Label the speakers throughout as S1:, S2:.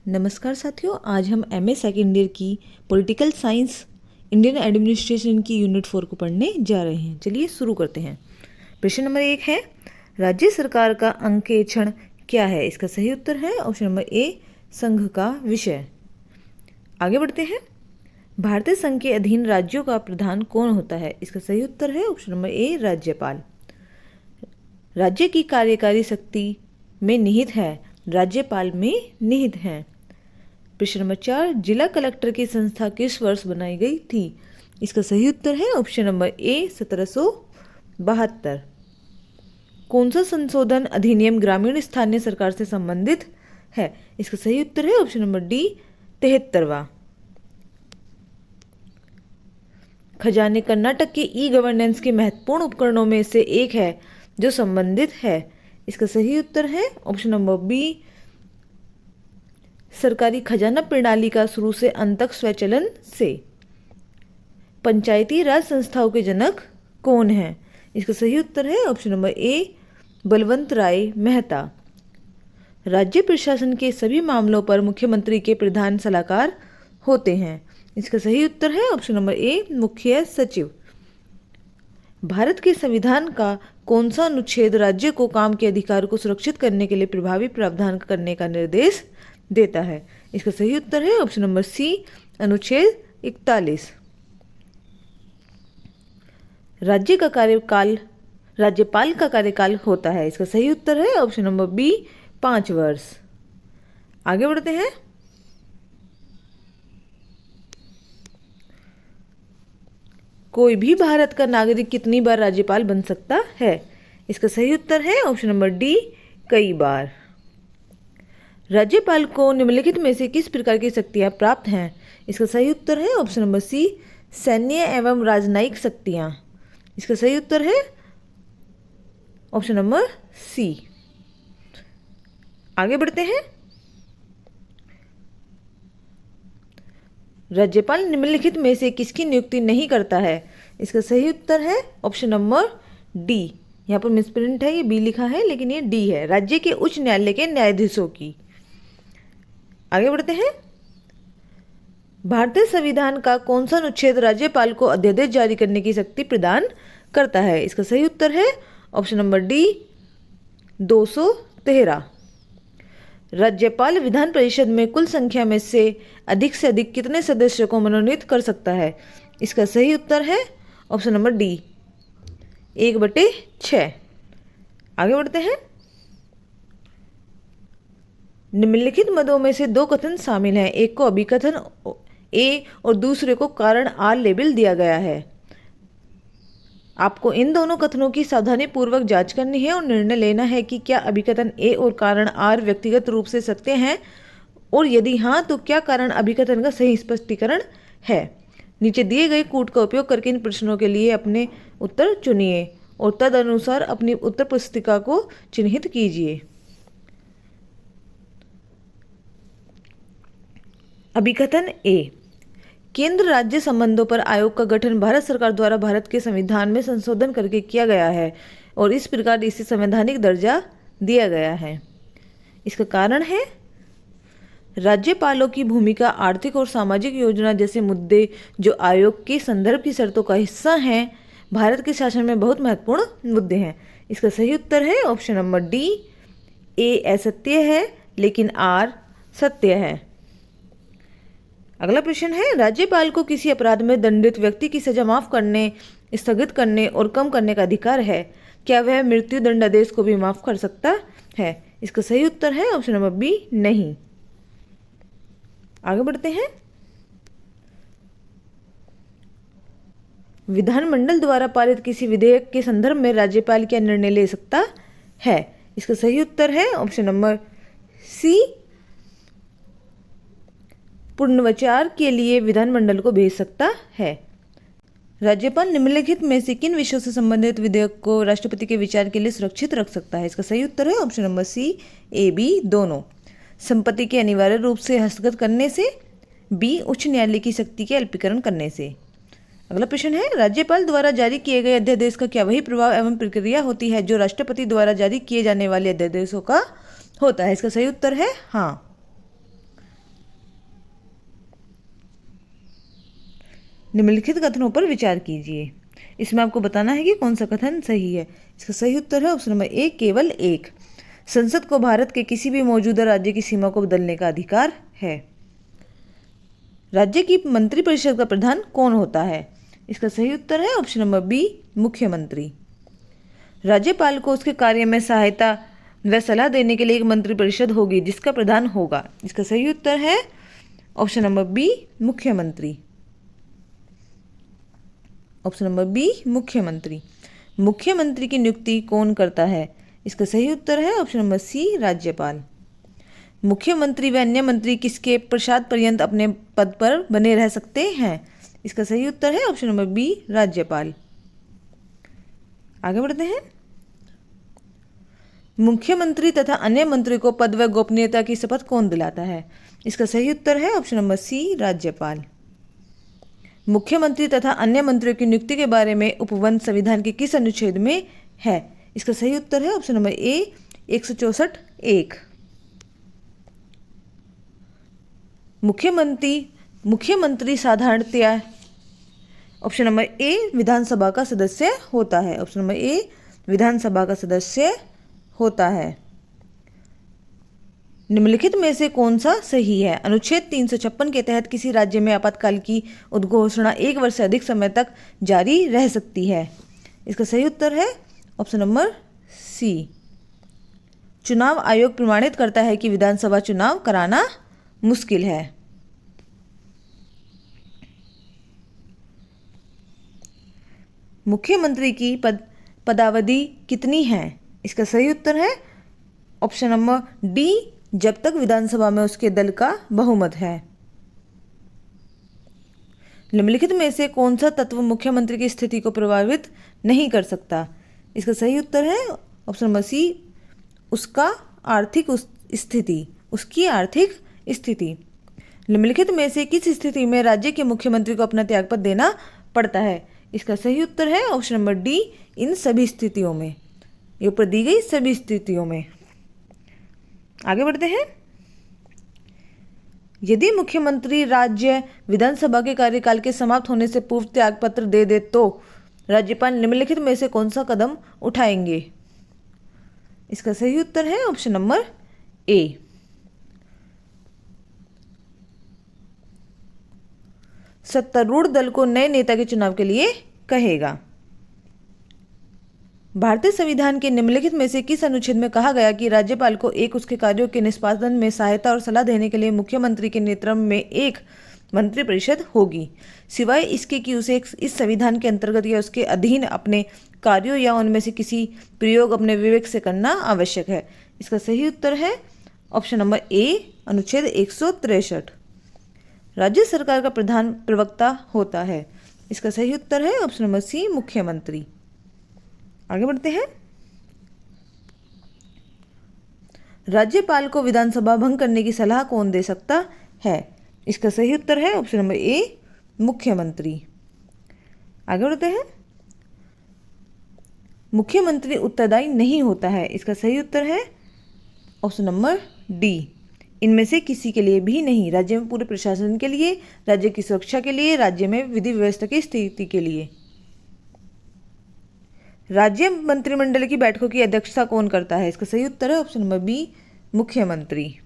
S1: नमस्कार साथियों, आज हम एमए सेकेंड ईयर की पॉलिटिकल साइंस इंडियन एडमिनिस्ट्रेशन की यूनिट 4 को पढ़ने जा रहे हैं। चलिए शुरू करते हैं। प्रश्न नंबर 1 है, राज्य सरकार का अंकेक्षण क्या है? इसका सही उत्तर है ऑप्शन नंबर ए, संघ का विषय। आगे बढ़ते हैं। भारतीय संघ के अधीन राज्यों का प्रधान कौन होता है? इसका सही उत्तर है ऑप्शन नंबर ए, राज्यपाल। राज्य की कार्यकारी शक्ति में निहित है, राज्यपाल में निहित है। प्रश्न नंबर 4, जिला कलेक्टर की संस्था किस वर्ष बनाई गई थी? इसका सही उत्तर है ऑप्शन नंबर ए, 1772। कौन सा संशोधन अधिनियम ग्रामीण स्थानीय सरकार से संबंधित है? इसका सही उत्तर है ऑप्शन नंबर डी, 73वां। खजाने कर्नाटक के ई गवर्नेंस के महत्वपूर्ण उपकरणों में से एक है जो संबंधित है। इसका सही उत्तर है ऑप्शन नंबर बी, सरकारी खजाना प्रणाली का शुरू से अंत तक स्वचलन से। पंचायती राज संस्थाओं के जनक कौन है? इसका सही उत्तर है ऑप्शन नंबर ए, बलवंत राय मेहता। राज्य प्रशासन के सभी मामलों पर मुख्यमंत्री के प्रधान सलाहकार होते हैं। इसका सही उत्तर है ऑप्शन नंबर ए, मुख्य सचिव। भारत के संविधान का कौन सा अनुच्छेद राज्य को काम के अधिकार को सुरक्षित करने के लिए प्रभावी प्रावधान करने का निर्देश देता है? इसका सही उत्तर है ऑप्शन नंबर सी, अनुच्छेद 41। राज्यपाल का कार्यकाल होता है। इसका सही उत्तर है ऑप्शन नंबर बी, 5 वर्ष। आगे बढ़ते हैं। कोई भी भारत का नागरिक कितनी बार राज्यपाल बन सकता है? इसका सही उत्तर है ऑप्शन नंबर डी, कई बार। राज्यपाल को निम्नलिखित में से किस प्रकार की शक्तियां प्राप्त हैं? इसका सही उत्तर है ऑप्शन नंबर सी, सैन्य एवं राजनयिक शक्तियां। इसका सही उत्तर है ऑप्शन नंबर सी। आगे बढ़ते हैं। राज्यपाल निम्नलिखित में से किसकी नियुक्ति नहीं करता है? इसका सही उत्तर है ऑप्शन नंबर डी। यहाँ पर मिसप्रिंट है, ये बी लिखा है लेकिन ये डी है, राज्य के उच्च न्यायालय के न्यायाधीशों की। आगे बढ़ते हैं। भारतीय संविधान का कौन सा अनुच्छेद राज्यपाल को अध्यादेश जारी करने की शक्ति प्रदान करता है? इसका सही उत्तर है ऑप्शन नंबर डी, 213। राज्यपाल विधान परिषद में कुल संख्या में से अधिक कितने सदस्यों को मनोनीत कर सकता है? इसका सही उत्तर है ऑप्शन नंबर डी, 1/6। आगे बढ़ते हैं। निम्नलिखित मदों में से 2 कथन शामिल हैं। एक को अभिकथन ए और दूसरे को कारण आर लेबल दिया गया है। आपको इन दोनों कथनों की सावधानी पूर्वक जांच करनी है और निर्णय लेना है कि क्या अभिकथन ए और कारण आर व्यक्तिगत रूप से सत्य हैं, और यदि हाँ तो क्या कारण अभिकथन का सही स्पष्टीकरण है। नीचे दिए गए कूट का उपयोग करके इन प्रश्नों के लिए अपने उत्तर चुनिए और तदनुसार अपनी उत्तर पुस्तिका को चिन्हित कीजिए। अभिकथन ए, केंद्र राज्य संबंधों पर आयोग का गठन भारत सरकार द्वारा भारत के संविधान में संशोधन करके किया गया है और इस प्रकार इसे संवैधानिक दर्जा दिया गया है। इसका कारण है, राज्यपालों की भूमिका आर्थिक और सामाजिक योजना जैसे मुद्दे जो आयोग के संदर्भ की शर्तों का हिस्सा हैं, भारत के शासन में बहुत महत्वपूर्ण मुद्दे हैं। इसका सही उत्तर है ऑप्शन नंबर डी, ए असत्य है लेकिन आर सत्य है। अगला प्रश्न है, राज्यपाल को किसी अपराध में दंडित व्यक्ति की सजा माफ करने, स्थगित करने और कम करने का अधिकार है। क्या वह मृत्यु दंडादेश को भी माफ कर सकता है? इसका सही उत्तर है ऑप्शन नंबर बी, नहीं। आगे बढ़ते हैं। विधानमंडल द्वारा पारित किसी विधेयक के संदर्भ में राज्यपाल क्या निर्णय ले सकता है? इसका सही उत्तर है ऑप्शन नंबर सी, पुनर्विचार के लिए विधानमंडल को भेज सकता है। राज्यपाल निम्नलिखित में से किन विषयों से संबंधित विधेयक को राष्ट्रपति के विचार के लिए सुरक्षित रख सकता है? इसका सही उत्तर है option number C, A B दोनों। संपत्ति के अनिवार्य रूप से हस्तगत करने से, बी उच्च न्यायालय की शक्ति के अल्पीकरण करने से। अगला प्रश्न है, राज्यपाल द्वारा जारी किए गए अध्यादेश का क्या वही प्रभाव एवं प्रक्रिया होती है जो राष्ट्रपति द्वारा जारी किए जाने वाले अध्यादेशों का होता है? इसका सही उत्तर है हाँ। निम्नलिखित कथनों पर विचार कीजिए। इसमें आपको बताना है कि कौन सा कथन सही है। इसका सही उत्तर है ऑप्शन नंबर ए, केवल एक। संसद को भारत के किसी भी मौजूदा राज्य की सीमा को बदलने का अधिकार है। राज्य की मंत्रिपरिषद का प्रधान कौन होता है? इसका सही उत्तर है ऑप्शन नंबर बी, मुख्यमंत्री। राज्यपाल को उसके कार्य में सहायता व सलाह देने के लिए एक मंत्रिपरिषद होगी जिसका प्रधान होगा। इसका सही उत्तर है ऑप्शन नंबर बी, मुख्यमंत्री। ऑप्शन नंबर बी, मुख्यमंत्री। मुख्यमंत्री की नियुक्ति कौन करता है? इसका सही उत्तर है ऑप्शन नंबर सी, राज्यपाल। मुख्यमंत्री व अन्य मंत्री किसके पश्चात पर्यंत अपने पद पर बने रह सकते हैं? इसका सही उत्तर है ऑप्शन नंबर बी, राज्यपाल। आगे बढ़ते हैं। मुख्यमंत्री तथा अन्य मंत्री को पद व गोपनीयता की शपथ कौन दिलाता है? इसका सही उत्तर है ऑप्शन नंबर सी, राज्यपाल। मुख्यमंत्री तथा अन्य मंत्रियों की नियुक्ति के बारे में उपबंध संविधान के किस अनुच्छेद में है? इसका सही उत्तर है ऑप्शन नंबर ए, 164(1). मुख्यमंत्री साधारणतया ऑप्शन नंबर ए, विधानसभा का सदस्य होता है। ऑप्शन नंबर ए, विधानसभा का सदस्य होता है। निम्नलिखित में से कौन सा सही है? अनुच्छेद 356 के तहत किसी राज्य में आपातकाल की उद्घोषणा 1 वर्ष से अधिक समय तक जारी रह सकती है। इसका सही उत्तर है ऑप्शन नंबर सी। चुनाव आयोग प्रमाणित करता है कि विधानसभा चुनाव कराना मुश्किल है। मुख्यमंत्री की पदावधि कितनी है? इसका सही उत्तर है ऑप्शन नंबर डी, जब तक विधानसभा में उसके दल का बहुमत है। निम्नलिखित में से कौन सा तत्व मुख्यमंत्री की स्थिति को प्रभावित नहीं कर सकता? इसका सही उत्तर है ऑप्शन नंबर सी, उसकी आर्थिक स्थिति। निम्नलिखित में से किस स्थिति में राज्य के मुख्यमंत्री को अपना त्यागपत्र देना पड़ता है? इसका सही उत्तर है ऑप्शन नंबर डी, इन सभी स्थितियों में। ये ऊपर दी गई सभी स्थितियों में। आगे बढ़ते हैं। यदि मुख्यमंत्री राज्य विधानसभा के कार्यकाल के समाप्त होने से पूर्व त्यागपत्र दे दे तो राज्यपाल निम्नलिखित में से कौन सा कदम उठाएंगे? इसका सही उत्तर है ऑप्शन नंबर ए। सत्तारूढ़ दल को नए नेता के चुनाव के लिए कहेगा। भारतीय संविधान के निम्नलिखित में से किस अनुच्छेद में कहा गया कि राज्यपाल को उसके कार्यों के निष्पादन में सहायता और सलाह देने के लिए मुख्यमंत्री के नेतृत्व में एक मंत्रिपरिषद होगी, सिवाय इसके कि उसे इस संविधान के अंतर्गत या उसके अधीन अपने कार्यों या उनमें से किसी प्रयोग अपने विवेक से करना आवश्यक है? इसका सही उत्तर है ऑप्शन नंबर ए, अनुच्छेद 163। राज्य सरकार का प्रधान प्रवक्ता होता है। इसका सही उत्तर है ऑप्शन नंबर सी, मुख्यमंत्री। आगे बढ़ते हैं। राज्यपाल को विधानसभा भंग करने की सलाह कौन दे सकता है? इसका सही उत्तर है ऑप्शन नंबर ए, मुख्यमंत्री। आगे बढ़ते हैं। मुख्यमंत्री उत्तरदायी नहीं होता है। इसका सही उत्तर है ऑप्शन नंबर डी, इनमें से किसी के लिए भी नहीं। राज्य में पूरे प्रशासन के लिए, राज्य की सुरक्षा के लिए, राज्य में विधि व्यवस्था की स्थिति के लिए। राज्य मंत्रिमंडल की बैठकों की अध्यक्षता कौन करता है? इसका सही उत्तर है ऑप्शन नंबर बी, मुख्यमंत्री।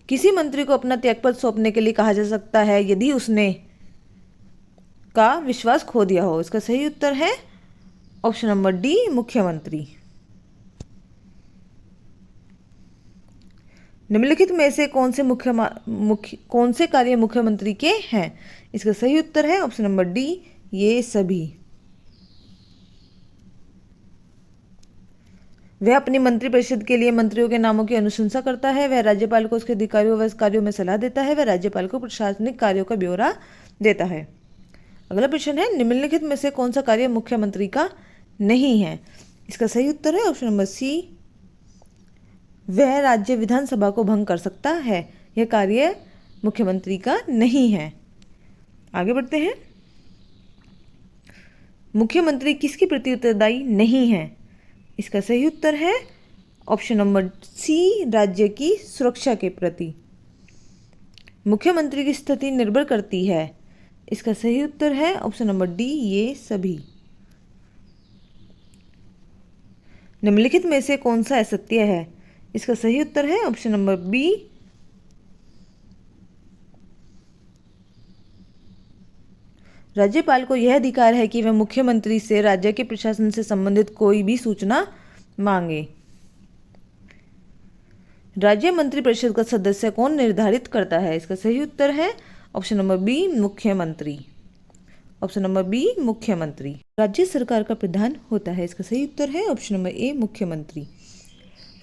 S1: किसी मंत्री को अपना त्यागपत्र सौंपने के लिए कहा जा सकता है यदि उसने का विश्वास खो दिया हो। इसका सही उत्तर है ऑप्शन नंबर डी, मुख्यमंत्री। निम्नलिखित में से कौन से कार्य मुख्यमंत्री के हैं? इसका सही उत्तर है ऑप्शन नंबर डी, ये सभी। वह अपनी मंत्रिपरिषद के लिए मंत्रियों के नामों की अनुशंसा करता है। वह राज्यपाल को उसके अधिकारियों व कार्यों में सलाह देता है। वह राज्यपाल को प्रशासनिक कार्यों का ब्यौरा देता है। अगला प्रश्न है, निम्नलिखित में से कौन सा कार्य मुख्यमंत्री का नहीं है? इसका सही उत्तर है ऑप्शन नंबर सी, वह राज्य विधानसभा को भंग कर सकता है। यह कार्य मुख्यमंत्री का नहीं है। आगे बढ़ते हैं। मुख्यमंत्री किसके प्रति उत्तरदायी नहीं है? इसका सही उत्तर है ऑप्शन नंबर सी, राज्य की सुरक्षा के प्रति। मुख्यमंत्री की स्थिति निर्भर करती है। इसका सही उत्तर है ऑप्शन नंबर डी, ये सभी। निम्नलिखित में से कौन सा असत्य है? इसका सही उत्तर है ऑप्शन नंबर बी, राज्यपाल को यह अधिकार है कि वह मुख्यमंत्री से राज्य के प्रशासन से संबंधित कोई भी सूचना मांगे। राज्य मंत्रिपरिषद का सदस्य कौन निर्धारित करता है? इसका सही उत्तर है ऑप्शन नंबर बी, मुख्यमंत्री। ऑप्शन नंबर बी, मुख्यमंत्री। राज्य सरकार का प्रधान होता है। इसका सही उत्तर है ऑप्शन नंबर ए, मुख्यमंत्री।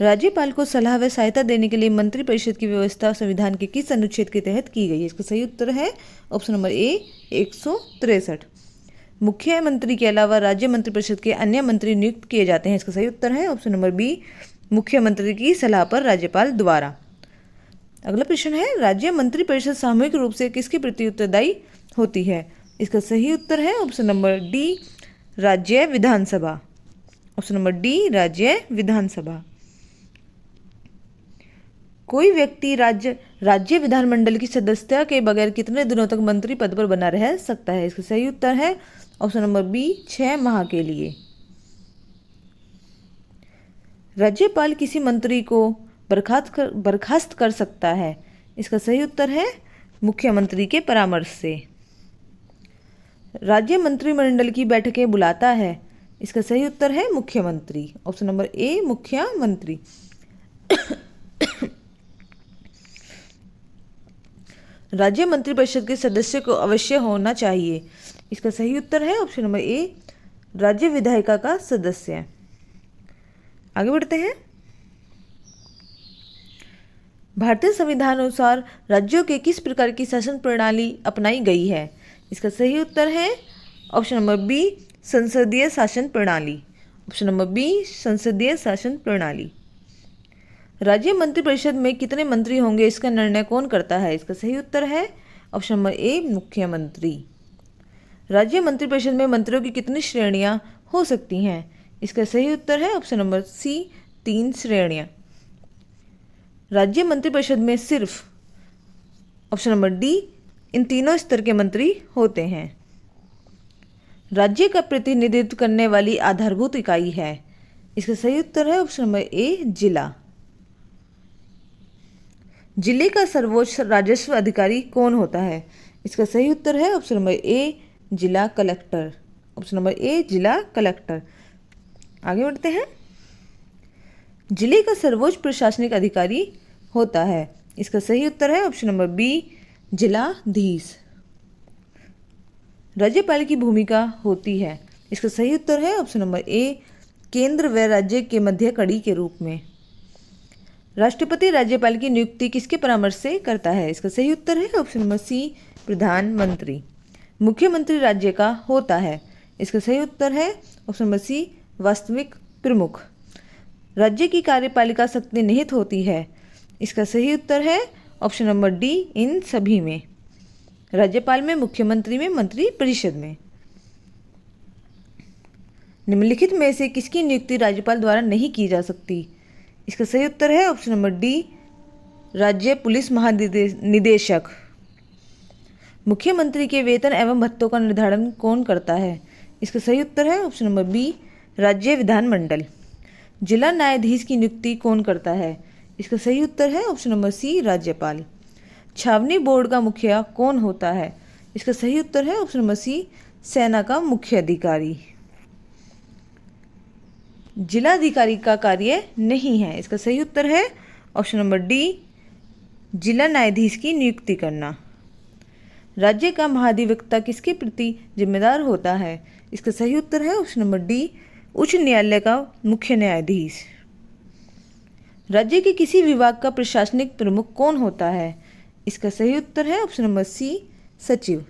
S1: राज्यपाल को सलाह व सहायता देने के लिए मंत्रिपरिषद की व्यवस्था संविधान के किस अनुच्छेद के तहत की गई है? इसका सही उत्तर है ऑप्शन नंबर ए, 163। मुख्यमंत्री के अलावा राज्य मंत्रिपरिषद के अन्य मंत्री नियुक्त किए जाते हैं। इसका सही उत्तर है ऑप्शन नंबर बी, मुख्यमंत्री की सलाह पर राज्यपाल द्वारा। अगला प्रश्न है, राज्य मंत्रिपरिषद सामूहिक रूप से किसके प्रति उत्तरदायी होती है? इसका सही उत्तर है ऑप्शन नंबर डी, राज्य विधानसभा। ऑप्शन नंबर डी, राज्य विधानसभा। कोई व्यक्ति राज्य विधानमंडल की सदस्यता के बगैर कितने दिनों तक मंत्री पद पर बना रह सकता है? इसका सही उत्तर है ऑप्शन नंबर बी, 6 माह के लिए। राज्यपाल किसी मंत्री को बर्खास्त कर सकता है। इसका सही उत्तर है मुख्यमंत्री के परामर्श से। राज्य मंत्रिमंडल की बैठकें बुलाता है। इसका सही उत्तर है मुख्यमंत्री। ऑप्शन नंबर ए, मुख्यमंत्री। राज्य मंत्रिपरिषद के सदस्य को अवश्य होना चाहिए। इसका सही उत्तर है ऑप्शन नंबर ए, राज्य विधायिका का सदस्य। आगे बढ़ते हैं। भारतीय संविधान अनुसार राज्यों के किस प्रकार की शासन प्रणाली अपनाई गई है? इसका सही उत्तर है ऑप्शन नंबर बी, संसदीय शासन प्रणाली। ऑप्शन नंबर बी, संसदीय शासन प्रणाली। राज्य मंत्रिपरिषद में कितने मंत्री होंगे इसका निर्णय कौन करता है? इसका सही उत्तर है ऑप्शन नंबर ए, मुख्यमंत्री। राज्य मंत्रिपरिषद में मंत्रियों की कितनी श्रेणियां हो सकती हैं? इसका सही उत्तर है ऑप्शन नंबर सी, 3 श्रेणियां। राज्य मंत्रिपरिषद में सिर्फ ऑप्शन नंबर डी, इन तीनों स्तर के मंत्री होते हैं। राज्य का प्रतिनिधित्व करने वाली आधारभूत इकाई है। इसका सही उत्तर है ऑप्शन नंबर ए, जिला। जिले का सर्वोच्च राजस्व अधिकारी कौन होता है? इसका सही उत्तर है ऑप्शन नंबर ए, जिला कलेक्टर। ऑप्शन नंबर ए, जिला कलेक्टर। आगे बढ़ते हैं। जिले का सर्वोच्च प्रशासनिक अधिकारी होता है। इसका सही उत्तर है ऑप्शन नंबर बी, जिलाधीश। राज्यपाल की भूमिका होती है। इसका सही उत्तर है ऑप्शन नंबर ए, केंद्र व राज्य के मध्य कड़ी के रूप में। राष्ट्रपति राज्यपाल की नियुक्ति किसके परामर्श से करता है? इसका सही उत्तर है ऑप्शन नंबर सी, प्रधानमंत्री। मुख्यमंत्री राज्य का होता है। इसका सही उत्तर है ऑप्शन नंबर सी, वास्तविक प्रमुख। राज्य की कार्यपालिका शक्ति निहित होती है। इसका सही उत्तर है ऑप्शन नंबर डी, इन सभी में। राज्यपाल में, मुख्यमंत्री में, मंत्री परिषद में। निम्नलिखित में से किसकी नियुक्ति राज्यपाल द्वारा नहीं की जा सकती? इसका सही उत्तर है ऑप्शन नंबर डी, राज्य पुलिस महानिदेशक। मुख्यमंत्री के वेतन एवं भत्तों का निर्धारण कौन करता है? इसका सही उत्तर है ऑप्शन नंबर बी, राज्य विधानमंडल। जिला न्यायाधीश की नियुक्ति कौन करता है? इसका सही उत्तर है ऑप्शन नंबर सी, राज्यपाल। छावनी बोर्ड का मुखिया कौन होता है? इसका सही उत्तर है ऑप्शन नंबर सी, सेना का मुख्य अधिकारी। जिलाधिकारी का कार्य नहीं है। इसका सही उत्तर है ऑप्शन नंबर डी, जिला न्यायाधीश की नियुक्ति करना। राज्य का महाधिवक्ता किसके प्रति जिम्मेदार होता है? इसका सही उत्तर है ऑप्शन नंबर डी, उच्च न्यायालय का मुख्य न्यायाधीश। राज्य के किसी विभाग का प्रशासनिक प्रमुख कौन होता है? इसका सही उत्तर है ऑप्शन नंबर सी, सचिव।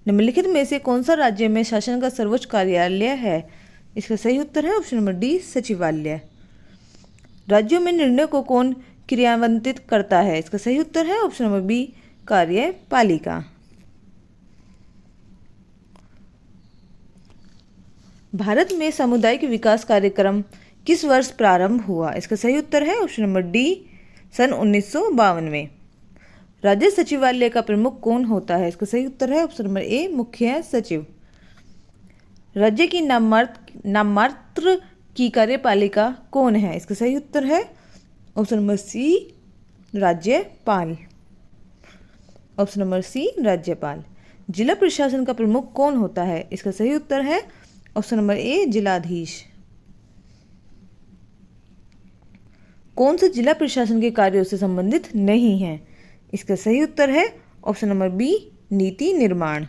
S1: निम्नलिखित में से कौन सा राज्य में शासन का सर्वोच्च कार्यालय है? इसका सही उत्तर है ऑप्शन नंबर डी, सचिवालय। राज्यों में निर्णय को कौन क्रियान्वित करता है? इसका सही उत्तर है ऑप्शन नंबर बी, कार्यपालिका। भारत में सामुदायिक विकास कार्यक्रम किस वर्ष प्रारंभ हुआ? इसका सही उत्तर है ऑप्शन नंबर डी, सन 1952 में। राज्य सचिवालय का प्रमुख कौन होता है? इसका सही उत्तर है ऑप्शन नंबर ए, मुख्य सचिव। राज्य की नाममात्र की कार्यपालिका कौन है? इसका सही उत्तर है ऑप्शन नंबर सी, राज्यपाल। ऑप्शन नंबर सी, राज्यपाल। जिला प्रशासन का प्रमुख कौन होता है? इसका सही उत्तर है ऑप्शन नंबर ए, जिलाधीश। कौन सा जिला प्रशासन के कार्यों से संबंधित नहीं है? इसका सही उत्तर है ऑप्शन नंबर बी, नीति निर्माण।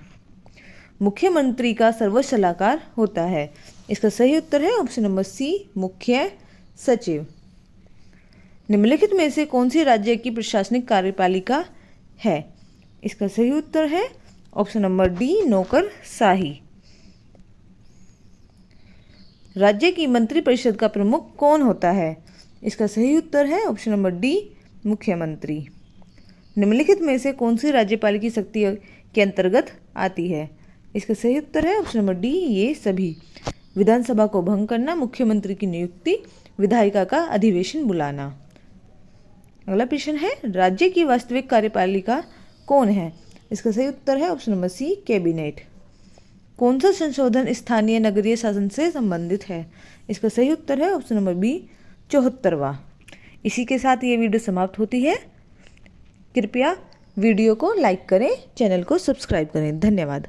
S1: मुख्यमंत्री का सर्वोच्च सलाहकार होता है। इसका सही उत्तर है ऑप्शन नंबर सी, मुख्य सचिव। निम्नलिखित में से कौन सी राज्य की प्रशासनिक कार्यपालिका है? इसका सही उत्तर है ऑप्शन नंबर डी, नौकरशाही। राज्य की मंत्रिपरिषद का प्रमुख कौन होता है? इसका सही उत्तर है ऑप्शन नंबर डी, मुख्यमंत्री। निम्नलिखित में से कौन सी राज्यपाल शक्ति के अंतर्गत आती है? इसका सही उत्तर है ऑप्शन नंबर डी, ये सभी। विधानसभा को भंग करना, मुख्यमंत्री की नियुक्ति, विधायिका का अधिवेशन बुलाना। अगला प्रश्न है, राज्य की वास्तविक कार्यपालिका कौन है? इसका सही उत्तर है ऑप्शन नंबर सी, कैबिनेट। कौन सा संशोधन स्थानीय नगरीय शासन से संबंधित है? इसका सही उत्तर है ऑप्शन नंबर बी, 74वां। इसी के साथ ये वीडियो समाप्त होती है। कृपया वीडियो को लाइक करें, चैनल को सब्सक्राइब करें। धन्यवाद।